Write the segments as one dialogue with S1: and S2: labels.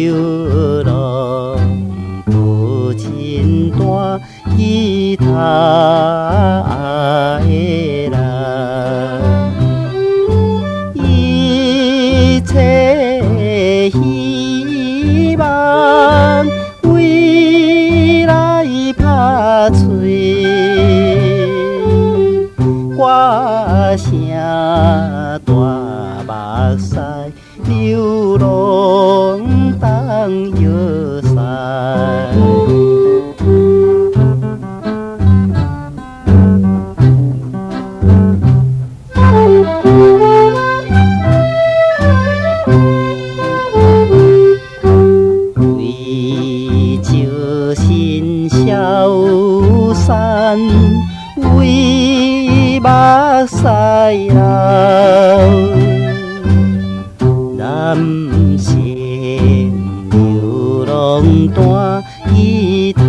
S1: 游龙不尽大吉他的人，一切希望未来拍碎，我声大目屎流浪当摇驶。为救新小山，为目屎流。男性流浪弹吉他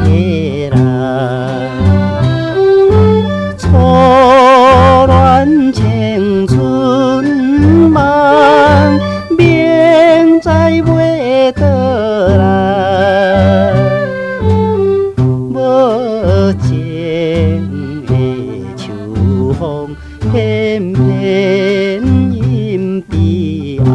S1: 的人，初恋青春梦，明知袂倒来，无情的秋风偏偏因悲哀。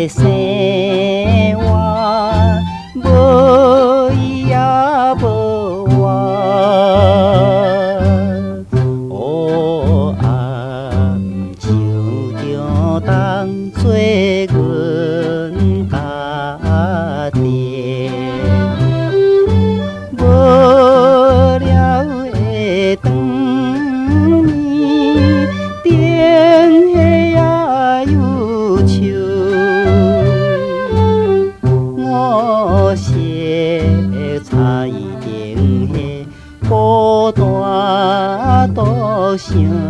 S1: 生活无伊也无我，黑暗树中当做阮家庭，无聊的长暝，电话也忧愁。色彩定的孤单独成。